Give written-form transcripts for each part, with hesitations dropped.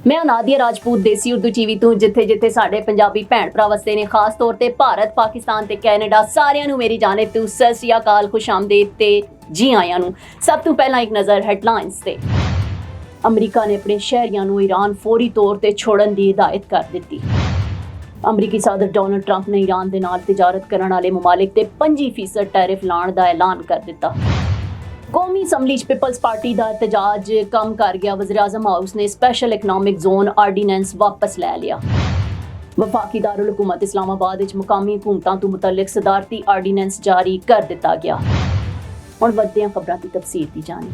मैं नादिया राजपूत देसी उर्दू टीवी ਤੋਂ ਜਿੱਥੇ ਜਿੱਥੇ ਸਾਡੇ ਪੰਜਾਬੀ ਭੈਣ ਭਰਾ ਵਸਦੇ ਨੇ ਖਾਸ ਤੌਰ ਤੇ ਭਾਰਤ ਪਾਕਿਸਤਾਨ ਤੇ ਕੈਨੇਡਾ ਸਾਰਿਆਂ ਨੂੰ ਮੇਰੀ ਜਾਣਬ ਤੋਂ ਸਤਿ ਸ਼੍ਰੀ ਅਕਾਲ ਖੁਸ਼ ਆਮਦੀਦ ਤੇ ਜੀ ਆਇਆਂ ਨੂੰ। ਸਭ ਤੋਂ ਪਹਿਲਾਂ ਇੱਕ ਨਜ਼ਰ ਹੈਡਲਾਈਨਸ ਤੇ। ਅਮਰੀਕਾ ਨੇ ਆਪਣੇ ਸ਼ਹਿਰੀਆਂ ਨੂੰ ਈਰਾਨ ਫੌਰੀ ਤੌਰ ਤੇ ਛੋੜਨ ਦੀ ਹਦਾਇਤ ਕਰ ਦਿੱਤੀ। ਅਮਰੀਕੀ ਸਦਰ ਡੋਨਲਡ ਟਰੰਪ ਨੇ ਈਰਾਨ ਦੇ ਨਾਲ ਤਿਜਾਰਤ ਕਰਨ ਵਾਲੇ ਮਮਾਲਿਕ ਤੇ 25% ਟੈਰਿਫ ਲਾਉਣ ਦਾ ਐਲਾਨ ਕਰ ਦਿੱਤਾ। कौमी असम्बली पीपल्स पार्टी का एहतजाज कम कर गया। वज़ीर आज़म हाउस ने स्पैशल इकनॉमिक जोन आर्डीनेंस वापस लै लिया। वफाकी दारुल हुकूमत इस्लामाबाद मुकामी हुकूमतों तो मुतल्लिक सदारती आर्डीनेंस जारी कर दिता गया। हुण वधदे हां खबरां दी तफसील दी जानी।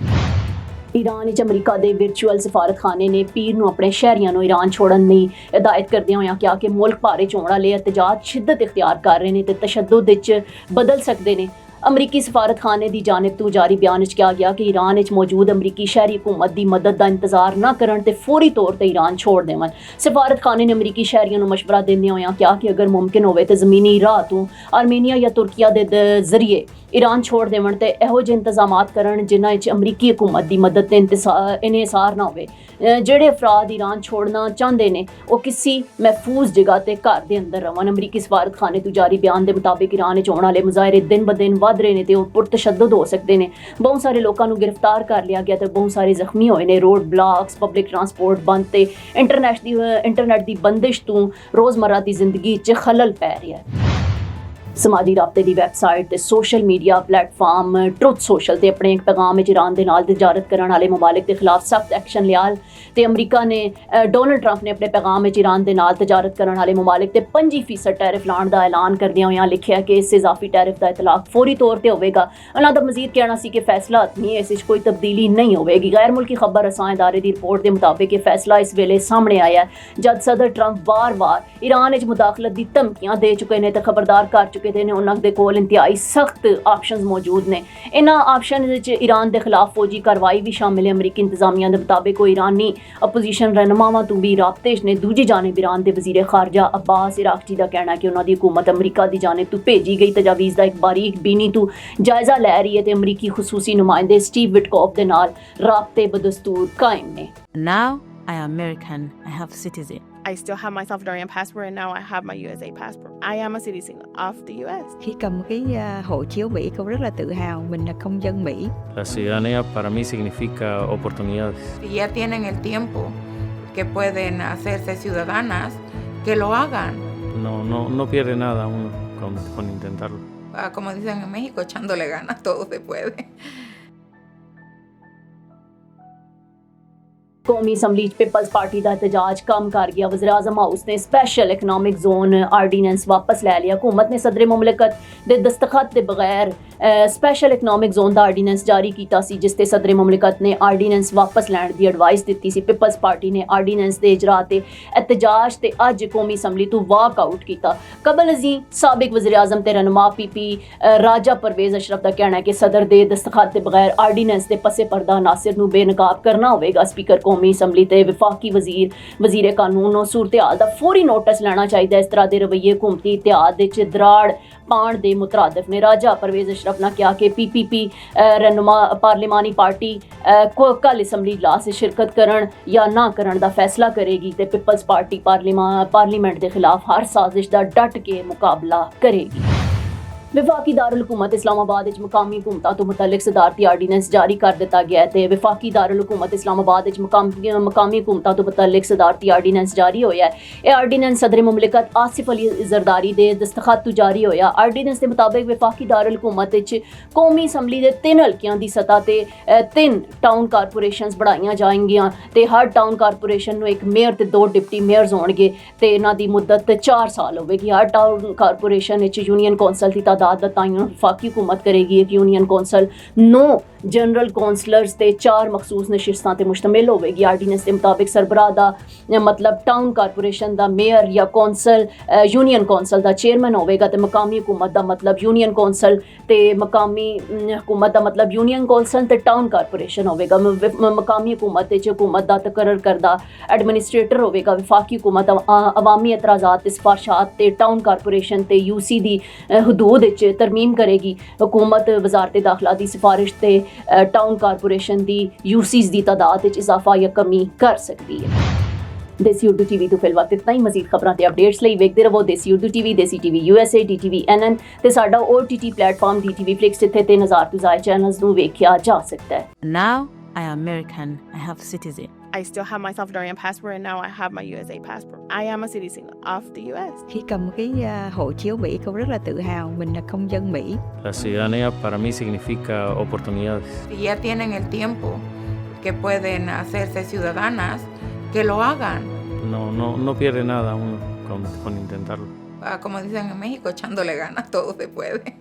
ईरान अमरीका के विरचुअल सफारतखाने ने पीर नूं अपने शहरियां नूं ईरान छोड़न की हिदायत करदे होया कहा कि मुल्क भारे च होण वाले एहतजाज शिद्दत इख्तियार कर रहे हैं ते तशद्दुद विच बदल सकते हैं। अमरीकी सफारतखाने की जानिब तो जारी बयान कहा गया कि ईरान मौजूद अमरीकी शहरी हुकूमत की मदद का इंतजार न करन ते फौरी तौर पर ईरान छोड़ देवन। सफारतखाने ने अमरीकी शहरियों को मशवरा देंदे होया कहा कि अगर मुमकिन होवे तो ज़मीनी राह तो आर्मीनिया या तुर्किया के जरिए ईरान छोड़ देवन ते इहो ਜਿਹੇ इंतजामात करन जिन्हां विच अमरीकी हुकूमत की मदद ते इन्हिसार ना होवे। ਜਿਹੜੇ अफराद ईरान छोड़ना चाहते हैं वो किसी महफूज जगह ते घर के अंदर रहन। अमरीकी सफारतखाने तो जारी बयान के मुताबिक ईरान होने वाले मुजाहरे दिन ब दिन वध रहे हैं तो पुरतशद्दुद हो सकते हैं। बहुत सारे लोगों को गिरफ्तार कर लिया गया तो बहुत सारे जख्मी होए ने। रोड ब्लॉक्स पब्लिक ट्रांसपोर्ट बंद ते इंटरनेट की बंदिश तो रोज़मर्रा की जिंदगी च खलल पै रहा है। समाजी राबते की वैबसाइट ते social media platform truth social ते अपने एक पैगाम में ईरान के नाल तिजारत करने वाले ममालिक के खिलाफ सख्त एक्शन लिया ते अमरीका ने डोनल्ड ट्रंप ने अपने पैगाम में ईरान के नाल तिजारत करने वाले ममालिक ते 25% टैरिफ लाने का ऐलान करदे होया लिखिया कि इस इजाफी टैरिफ का इतलाक फौरी तौर पर होगा। उन्होंने दा मजीद कहना सी कि फैसला हतमी है, इस कोई तब्दीली नहीं होगी। गैर मुल्की खबर रसां इदारे की रिपोर्ट के मुताबिक यह फैसला इस वेले सामने आया है जब सदर ट्रंप बार बार ईरान में मुदाखलत की धमकियां दे चुके हैं तो खबरदार कर चुके हैं। उन्होंने कोल इंतहाई सख्त ऑप्शंस मौजूद ने। इन्हां ऑप्शन ईरान के खिलाफ फौजी कार्रवाई भी शामिल है। अमरीकी इंतजामिया के मुताबिक वो ईरानी अपोजिशन रहनुमावां तो भी राबते ने। दूजी जानिब ईरान के वजीर खारजा अब्बास इराक्ची का कहना है कि उन्होंने हुकूमत अमरीका की जानिब तो भेजी गई तजावीज़ का एक बारीक बीनी तो जायज़ा लै रही है तो अमरीकी खसूसी नुमाइंदे स्टीव विटकॉफ के नाल राबते बदस्तूर कायम ने। Now I am American. I have citizen. I still have my Salvadorian passport and now I have my USA passport. I am a citizen of the US. Khi cầm cái hộ chiếu Mỹ, cô rất là tự hào mình là công dân Mỹ. La ciudadanía para mí significa oportunidades. Si ya tienen el tiempo que pueden hacerse ciudadanas, que lo hagan. No pierde nada uno con intentarlo. Como dicen en México, echándole ganas, todo se puede. कौमी assembly peoples party का एहतजाज कम कर गया। वज़ीर आज़म house ने special economic zone ordinance वापस लै लिया। हुकूमत ने सदर मुमलिकत के दस्तखत के बगैर स्पैशल इकनॉमिक जोन का आर्डीनेंस जारी किया सी जिसते सदर मुमलिकत ने आर्डीनेंस वापस लैण की एडवाइस दी सी। पीपल्स पार्टी ने आर्डीनेंस के इजरा ते एहतजाज ते अज कौमी असम्बली तो वाक आउट किया। कबल अजी साबिक वज़ीर आज़म ते रहनुमा PP राजा परवेज़ अशरफ का कहना है कि सदर के दस्तखत के बगैर आर्डीनेंस के पसे पर्दा नासिर नूं बेनकाब करना होगा। स्पीकर कौमी असम्बली ते विफाकी वजीर कानून सूरत हाल का फौरी नोटिस लेना चाहिए। इस तरह के रवैये हुकूमती इतिहाद दराड़ पाण दे मुतरादिफ ने। राजा परवेज़ अशरफ ने कहा कि PPP रहनुमा पार्लिमानी पार्टी कल असम्बली इजलास में शिरकत करन या ना करन दा फैसला करेगी तो पीपल्स पार्टी पार्लीमेंट के खिलाफ हर साजिश का डट के मुकाबला करेगी। विफाकी दारुल हुकूमत इस्लामाबाद मुकामी हुकूमतों तो मुतल्लिक सदारती आर्डीनेंस जारी कर दिता गया है। विफाकी दारुल हुकूमत इस्लामाबाद मुकामी हुकूमतों तो मुतल्लिक सदारती आर्डीनेंस जारी होया है। यह आर्डीनेंस सदर मुमलिकत आसिफ अली जरदारी के दस्तखत तो जारी होया। आर्डीनेंस के मुताबिक विफाकी दारुल हुकूमत कौमी असम्बली के 3 हल्कियां की सतह पर 3 टाउन कारपोरेशनस बढ़ाईयां जाएंगियां ते हर टाउन कारपोरेशन में एक मेयर ते 2 डिप्टी मेयर्स होणगे ते इन्हां दी मुद्दत 4 साल होगी। हर टाउन कारपोरेशन यूनियन कौंसल की तादाद तयन वफाकी हुकूमत करेगी। एक यूनियन कौंसल 9 जनरल कौंसलर्स ते 4 मखसूस नशिस्तां ते मुश्तमिल होगी। आर्डीनेंस के मुताबिक सरबराह दा मतलब टाउन कारपोरेशन दा मेयर या कौंसल यूनियन कौंसल दा चेयरमैन होगा तो मकामी हुकूमत दा मतलब यूनियन कौंसल ते मकामी हुकूमत दा मतलब यूनियन कौंसल ते टाउन कारपोरेशन होगा। मकामी हुकूमत हुकूमत दा तकर्रर करदा एडमिनिस्ट्रेटर होगा। वफाकी हुकूमत अवामी एतराज़ात ते सिफारशात ते टाउन कारपोरेशन ते UC दी हदूद तरमीम करेगी। हुकूमत वजारत दाखिला की सिफारिश ते टाउन कारपोरेशन की UCs की तादाद इजाफा या कमी कर सकती है। ਦੇਸੀ ਉਰਦੂ ਟੀਵੀ ਤੋਂ ਫਿਲਹਾਲ ਇਤਨਾ ਹੀ। ਮਜ਼ੀਦ ਖਬਰਾਂ ਤੇ ਅਪਡੇਟਸ ਲਈ ਵੇਖਦੇ ਰਹੋ ਦੇਸੀ ਉਰਦੂ ਟੀਵੀ, ਦੇਸੀ ਟੀਵੀ USA, DTV NN ਤੇ ਸਾਡਾ OTT ਪਲੇਟਫਾਰਮ DTV Flix, ਜਿੱਥੇ 3000 ਤੋਂ ਜ਼ਿਆਦਾ ਚੈਨਲਸ ਨੂੰ ਵੇਖਿਆ ਜਾ ਸਕਦਾ ਹੈ। Now I am American. I have citizen. I still have my Salvadorian passport and now I have my USA passport. I am a citizen of the US. Khi cầm cái hộ chiếu Mỹ, con rất là tự hào mình là công dân Mỹ. La ciudadanía para mí significa oportunidades. Si ya tienen el tiempo que pueden hacerse ciudadanas, que lo hagan. No pierde nada uno con intentarlo. Como dicen en México, echándole ganas, todo se puede.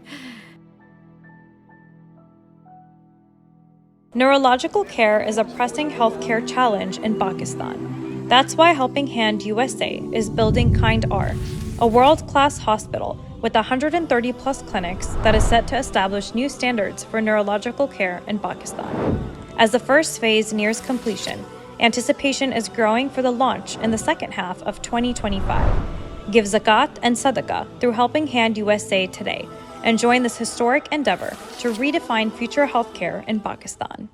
Neurological care is a pressing healthcare challenge in Pakistan. That's why Helping Hand USA is building Kind R, a world-class hospital with 130 plus clinics that is set to establish new standards for neurological care in Pakistan. As the first phase nears completion, anticipation is growing for the launch in the second half of 2025. Give zakat and sadaqah through Helping Hand USA today and join this historic endeavor to redefine future healthcare in Pakistan.